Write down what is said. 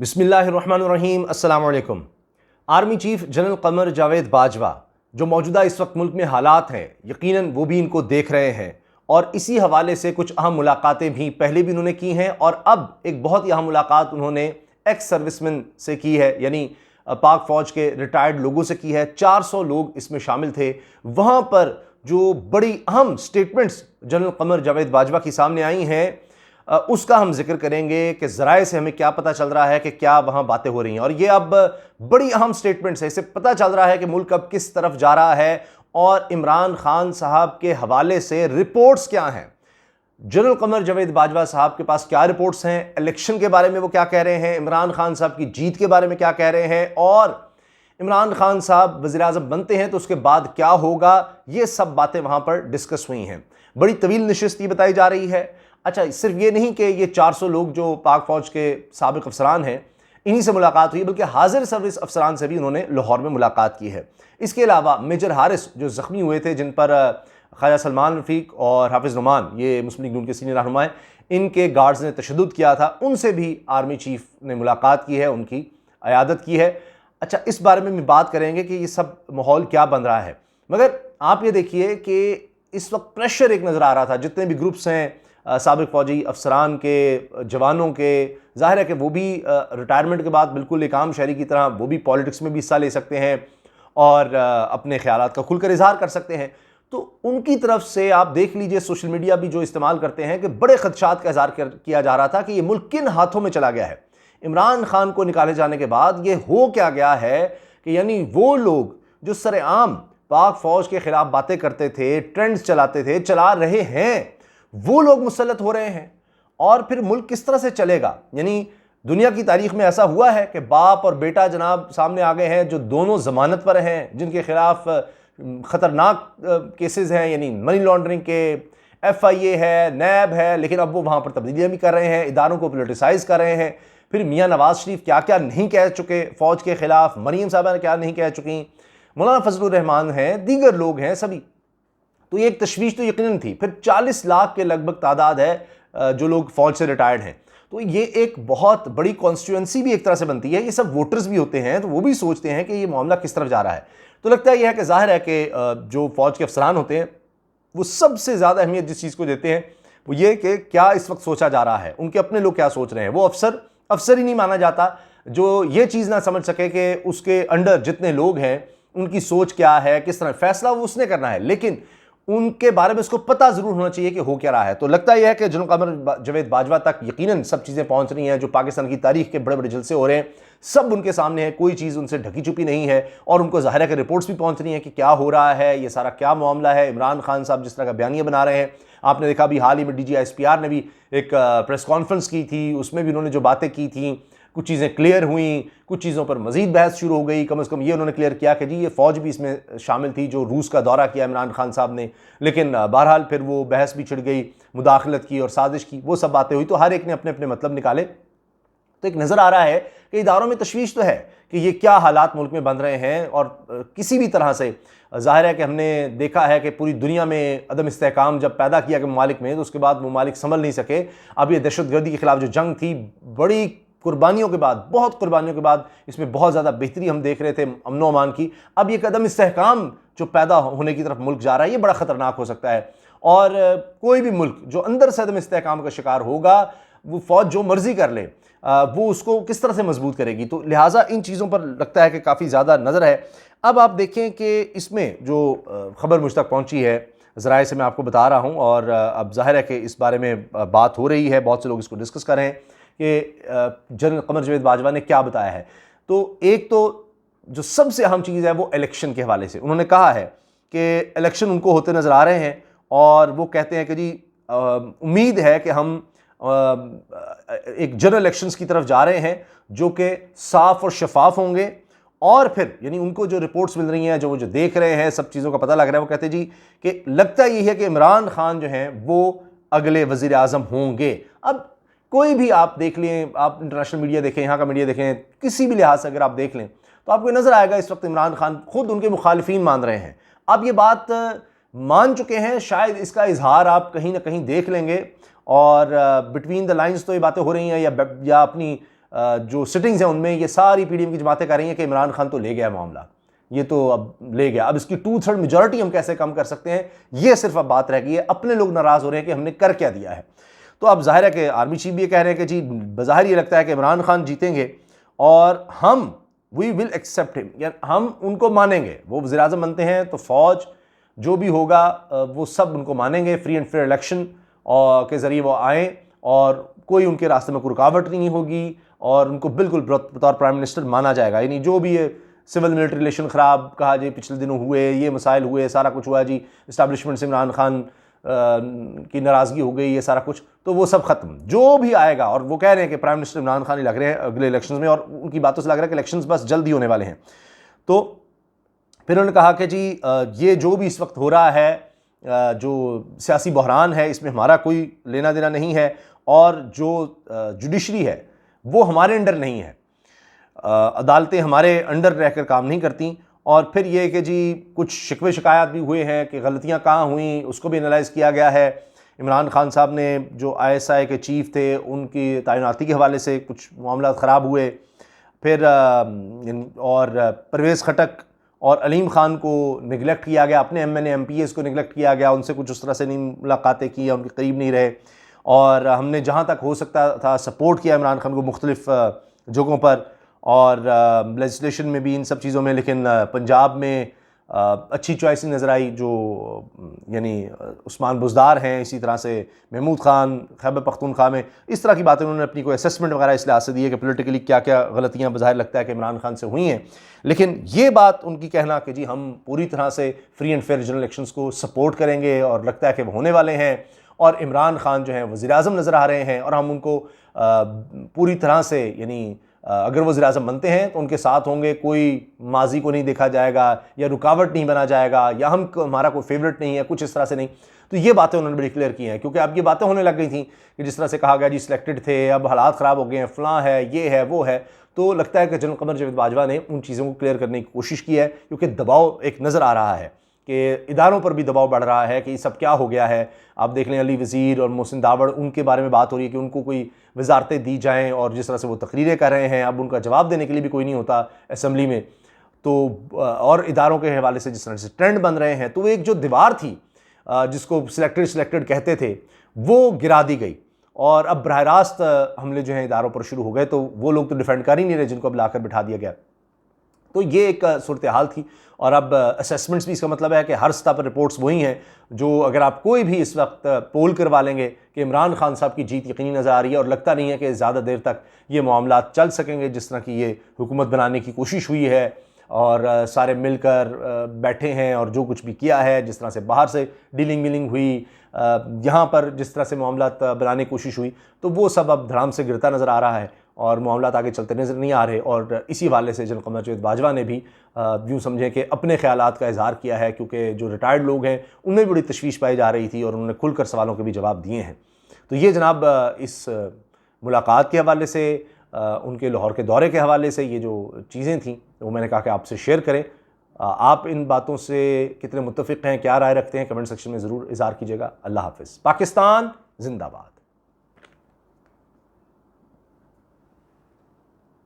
बिस्मिल्लाहिर्रहमानिर्रहीम, अस्सलाम वालेकुम। Army chief general Qamar Javed Bajwa जो मौजूदा इस वक्त मुल्क में हालात हैं, यकीनन वो भी इनको देख रहे हैं और इसी हवाले से कुछ अहम मुलाकातें भी पहले भी उन्होंने की हैं और अब एक बहुत ही अहम मुलाकात उन्होंने एक्स सर्विसमैन से की है, यानी पाक फ़ौज के रिटायर्ड लोगों से की है। 400 लोग इसमें शामिल थे। वहाँ पर जो बड़ी अहम स्टेटमेंट्स जनरल कमर जावेद बाजवा की सामने आई हैं, उसका हम जिक्र करेंगे कि ज़राए से हमें क्या पता चल रहा है कि क्या वहाँ बातें हो रही हैं। और ये अब बड़ी अहम स्टेटमेंट्स है, इससे पता चल रहा है कि मुल्क अब किस तरफ जा रहा है और इमरान खान साहब के हवाले से रिपोर्ट्स क्या हैं। जनरल कमर जावेद बाजवा साहब के पास क्या रिपोर्ट्स हैं, इलेक्शन के बारे में वो क्या कह रहे हैं, इमरान खान साहब की जीत के बारे में क्या कह रहे हैं और इमरान खान साहब वज़ीर आज़म बनते हैं तो उसके बाद क्या होगा, ये सब बातें वहाँ पर डिस्कस हुई हैं। बड़ी तवील नशिस्त ये बताई जा रही है। अच्छा, सिर्फ ये नहीं कि ये 400 लोग जो पाक फ़ौज के साबिक़ अफसरान हैं इन्हीं से मुलाकात हुई, बल्कि हाजिर सर्विस अफसरान से भी उन्होंने लाहौर में मुलाकात की है। इसके अलावा मेजर हारिस जो ज़ख्मी हुए थे, जिन पर ख्वाजा सलमान रफ़ीक और हाफिज़ नुमान, ये मुस्लिम लीग नून के सीनियर रहनुमा हैं, इनके गार्ड्स ने तशद्दुद किया था, उनसे भी आर्मी चीफ ने मुलाकात की है, उनकी अयादत की है। अच्छा, इस बारे में भी बात करेंगे कि ये सब माहौल क्या बन रहा है। मगर आप ये देखिए कि इस वक्त प्रेशर एक नज़र आ रहा था, जितने भी ग्रुप्स हैं साबिक़ फ़ौजी अफसरान के, जवानों के, ज़ाहिर है कि वो भी रिटायरमेंट के बाद बिल्कुल एक आम शहरी की तरह वो भी पॉलिटिक्स में भी हिस्सा ले सकते हैं और अपने ख़यालात का खुलकर इजहार कर सकते हैं। तो उनकी तरफ से आप देख लीजिए, सोशल मीडिया भी जो इस्तेमाल करते हैं, कि बड़े खदशात का इजहार किया जा रहा था कि ये मुल्क किन हाथों में चला गया है। इमरान खान को निकाले जाने के बाद ये हो क्या गया है कि यानी वो लोग जो सरेआम पाक फ़ौज के ख़िलाफ़ बातें करते थे, ट्रेंड्स चलाते थे, चला रहे हैं, वो लोग मुसल्लत हो रहे हैं और फिर मुल्क किस तरह से चलेगा। यानी दुनिया की तारीख में ऐसा हुआ है कि बाप और बेटा जनाब सामने आ गए हैं जो दोनों ज़मानत पर हैं, जिनके खिलाफ ख़तरनाक केसेस हैं, यानी मनी लॉन्ड्रिंग के, FIA है, नैब है, लेकिन अब वो वहाँ पर तब्दीलियाँ भी कर रहे हैं, इदारों को पोलिटिसाइज़ कर रहे हैं। फिर मियाँ नवाज शरीफ क्या क्या नहीं कह चुके फ़ौज के ख़िलाफ़, मरीम साहबा ने क्या नहीं कह चुकी, मौलाना फजलुर रहमान हैं, दीगर लोग हैं, सभी। तो ये एक तशवीश तो यकीनन थी। फिर 40 लाख के लगभग तादाद है जो लोग फ़ौज से रिटायर्ड हैं। तो ये एक बहुत बड़ी कॉन्स्टिट्यूंसी भी एक तरह से बनती है। ये सब वोटर्स भी होते हैं, तो वो भी सोचते हैं कि ये मामला किस तरफ जा रहा है। तो लगता है यह है कि ज़ाहिर है कि जो फ़ौज के अफसरान होते हैं वो सबसे ज़्यादा अहमियत जिस चीज़ को देते हैं वो ये कि क्या इस वक्त सोचा जा रहा है, उनके अपने लोग क्या सोच रहे हैं। वो अफसर ही नहीं माना जाता जो ये चीज़ ना समझ सके कि उसके अंडर जितने लोग हैं उनकी सोच क्या है, किस तरह फैसला वो उसने करना है, लेकिन उनके बारे में उसको पता जरूर होना चाहिए कि हो क्या रहा है। तो लगता यह है कि जनरल कमर जावेद बाजवा तक यकीनन सब चीज़ें पहुंच रही हैं। जो पाकिस्तान की तारीख के बड़े बड़े जलसे हो रहे हैं सब उनके सामने है, कोई चीज़ उनसे ढकी छुपी नहीं है और उनको ज़ाहिर है कि रिपोर्ट्स भी पहुंच रही हैं कि क्या हो रहा है, ये सारा क्या मामला है। इमरान खान साहब जिस तरह का बयानिया बना रहे हैं, आपने देखा अभी हाल ही में DGISPR ने भी एक प्रेस कॉन्फ्रेंस की थी, उसमें भी उन्होंने जो बातें की थी, कुछ चीज़ें क्लियर हुई, कुछ चीज़ों पर मज़ीद बहस शुरू हो गई। कम से कम ये उन्होंने क्लियर किया कि जी ये फ़ौज भी इसमें शामिल थी जो रूस का दौरा किया इमरान खान साहब ने, लेकिन बहरहाल फिर वो बहस भी छिड़ गई, मुदाखलत की और साजिश की, वो सब बातें हुई। तो हर एक ने अपने अपने मतलब निकाले। तो एक नज़र आ रहा है कि इदारों में तशवीश तो है कि ये क्या हालात मुल्क में बन रहे हैं और किसी भी तरह से ज़ाहिर है कि हमने देखा है कि पूरी दुनिया में अदम इस्तेहकाम जब पैदा किया गया ममालिक में, तो उसके बाद ममालिक संभल नहीं सके। अब ये दहशतगर्दी के खिलाफ जो जंग थी, बड़ी कुर्बानियों के बाद, बहुत कुर्बानियों के बाद इसमें बहुत ज़्यादा बेहतरी हम देख रहे थे अमन अमान की। अब ये कदम इस्तेहकाम जो पैदा होने की तरफ मुल्क जा रहा है, ये बड़ा ख़तरनाक हो सकता है और कोई भी मुल्क जो अंदर से अदम इस्तेहकाम का शिकार होगा, वो फ़ौज जो मर्जी कर ले, वो उसको किस तरह से मजबूत करेगी। तो लिहाजा इन चीज़ों पर लगता है कि काफ़ी ज़्यादा नज़र है। अब आप देखें कि इसमें जो ख़बर मुझ तक पहुँची है, ज़राए से मैं आपको बता रहा हूँ और अब ज़ाहिर है कि इस बारे में बात हो रही है, बहुत से लोग इसको डिस्कस कर रहे हैं कि जनरल कमर जावेद बाजवा ने क्या बताया है। तो एक तो जो सबसे अहम चीज़ है वो इलेक्शन के हवाले से उन्होंने कहा है कि इलेक्शन उनको होते नज़र आ रहे हैं और वो कहते हैं कि जी उम्मीद है कि हम एक जनरल इलेक्शंस की तरफ जा रहे हैं जो कि साफ और शफाफ होंगे। और फिर यानी उनको जो रिपोर्ट्स मिल रही हैं, जो वो जो देख रहे हैं, सब चीज़ों का पता लग रहा है, वो कहते जी कि लगता यही है कि इमरान खान जो हैं वो अगले वज़ीर आज़म होंगे। अब कोई भी आप देख लें, आप इंटरनेशनल मीडिया देखें, यहाँ का मीडिया देखें, किसी भी लिहाज से अगर आप देख लें तो आपको नज़र आएगा इस वक्त इमरान खान खुद उनके मुखालिफिन मान रहे हैं। अब ये बात मान चुके हैं, शायद इसका इजहार आप कहीं ना कहीं देख लेंगे और बिटवीन द लाइंस तो ये बातें हो रही हैं या अपनी जो सिटिंग्स हैं उनमें ये सारी पीडीएम की जमातें कह रही हैं कि इमरान खान तो ले गया मामला, ये तो अब ले गया, अब इसकी 2/3 मेजॉरिटी हम कैसे कम कर सकते हैं, ये सिर्फ अब बात रह गई है। अपने लोग नाराज़ हो रहे हैं कि हमने कर क्या दिया है। तो अब जाहिर है कि आर्मी चीफ भी ये कह रहे हैं कि जी बज़ाहिर ये लगता है कि इमरान खान जीतेंगे और हम वी विल एक्सेप्ट हिम, या हम उनको मानेंगे। वो वज़ीर आज़म बनते हैं तो फ़ौज जो भी होगा वो सब उनको मानेंगे, फ्री एंड फेयर इलेक्शन और के ज़रिए वो आएँ और कोई उनके रास्ते में कोई रुकावट नहीं होगी और उनको बिल्कुल बतौर प्राइम मिनिस्टर माना जाएगा। यानी जो भी ये सिविल मिलिट्री रिलेशन ख़राब कहा जी पिछले दिनों हुए, ये मसाइल हुए, सारा कुछ हुआ जी, इस्टेब्लिशमेंट से इमरान खान की नाराज़गी हो गई, ये सारा कुछ, तो वो सब ख़त्म। जो भी आएगा, और वो कह रहे हैं कि प्राइम मिनिस्टर इमरान खान ही लग रहे हैं अगले इलेक्शंस में, और उनकी बातों से लग रहा है कि इलेक्शंस बस जल्द ही होने वाले हैं। तो फिर उन्होंने कहा कि जी ये जो भी इस वक्त हो रहा है, जो सियासी बहरान है, इसमें हमारा कोई लेना देना नहीं है और जो जुडिशरी है वो हमारे अंडर नहीं है, अदालतें हमारे अंडर रहकर काम नहीं करती। और फिर ये कि जी कुछ शिकवे शिकायत भी हुए हैं कि गलतियां कहाँ हुई, उसको भी एनालाइज़ किया गया है। इमरान खान साहब ने जो ISI के चीफ थे उनकी तैनाती के हवाले से कुछ मामला ख़राब हुए, फिर और परवेज़ खटक और अलीम ख़ान को निगलेक्ट किया गया, अपने MNA MPs को निगलेक्ट किया गया, उनसे कुछ उस तरह से नहीं मुलाकातें की या उनके करीब नहीं रहे। और हमने जहाँ तक हो सकता था सपोर्ट किया इमरान खान को मुख्तलिफ जगहों पर और लेजिस्लेशन में भी, इन सब चीज़ों में। लेकिन पंजाब में अच्छी चॉइस नज़र आई, जो यानी उस्मान बुज़दार हैं, इसी तरह से महमूद ख़ान खैबर पख्तूनख्वा में, इस तरह की बातें उन्होंने अपनी कोई असेसमेंट वगैरह इस लिहाज से दी है कि पॉलिटिकली क्या क्या गलतियाँ बज़ाहिर लगता है कि इमरान खान से हुई हैं। लेकिन ये बात उनकी कहना कि जी हम पूरी तरह से free and fair general elections को सपोर्ट करेंगे और लगता है कि वो होने वाले हैं, और इमरान खान जो हैं वज़ीर आज़म नज़र आ रहे हैं और हम उनको पूरी तरह से, यानी अगर वो वज़ीर आज़म बनते हैं तो उनके साथ होंगे, कोई माजी को नहीं देखा जाएगा या रुकावट नहीं बना जाएगा या हमारा कोई फेवरेट नहीं है, कुछ इस तरह से नहीं। तो ये बातें उन्होंने बड़ी क्लियर की हैं, क्योंकि अब ये बातें होने लग गई थी कि जिस तरह से कहा गया जी सिलेक्टेड थे, अब हालात ख़राब हो गए हैं, फ़लाँ है, ये है, वो है। तो लगता है कि जनरल कमर जावेद बाजवा ने उन चीज़ों को क्लियर करने की कोशिश की है, क्योंकि दबाव एक नज़र आ रहा है कि इदारों पर भी दबाव बढ़ रहा है कि ये सब क्या हो गया है। आप देख लें अली वज़ीर और मोहसिन दावड़, उनके बारे में बात हो रही है कि उनको कोई वजारतें दी जाएं, और जिस तरह से वो तकरीरें कर रहे हैं, अब उनका जवाब देने के लिए भी कोई नहीं होता असम्बली में। तो और इदारों के हवाले से जिस तरह से ट्रेंड बन रहे हैं, तो वो एक जो दीवार थी जिसको सिलेक्टेड कहते थे, वो गिरा दी गई और अब बराह रास्त हमले जो हैं इदारों पर शुरू हो गए। तो वो लोग तो डिफेंड कर ही नहीं रहे जिनको अब लाकर बिठा दिया गया। तो ये एक सूरत हाल थी। और अब असेसमेंट्स भी, इसका मतलब है कि हर सतह पर रिपोर्ट्स वही हैं जो अगर आप कोई भी इस वक्त पोल करवा लेंगे कि इमरान खान साहब की जीत यकीनी नज़र आ रही है, और लगता नहीं है कि ज़्यादा देर तक ये मामला चल सकेंगे जिस तरह की ये हुकूमत बनाने की कोशिश हुई है और सारे मिलकर बैठे हैं और जो कुछ भी किया है, जिस तरह से बाहर से डीलिंग हुई, यहाँ पर जिस तरह से मामला बनाने की कोशिश हुई, तो वो सब अब धड़ाम से गिरता नज़र आ रहा है और मामला आगे चलते नज़र नहीं आ रहे। और इसी हवाले से जनरल कमर जावेद बाजवा ने भी यूँ समझें कि अपने ख्यालात का इजहार किया है, क्योंकि जो रिटायर्ड लोग हैं उनमें बड़ी तशवीश पाई जा रही थी और उन्होंने खुलकर सवालों के भी जवाब दिए हैं। तो ये जनाब इस मुलाकात के हवाले से, उनके लाहौर के दौरे के हवाले से ये जो चीज़ें थीं वो मैंने कहा कि आपसे शेयर करें। आप इन बातों से कितने मुत्तफ़िक़ हैं, क्या राय रखते हैं, कमेंट सेक्शन में ज़रूर इज़हार कीजिएगा। अल्लाह हाफ़िज़। पाकिस्तान ज़िंदाबाद।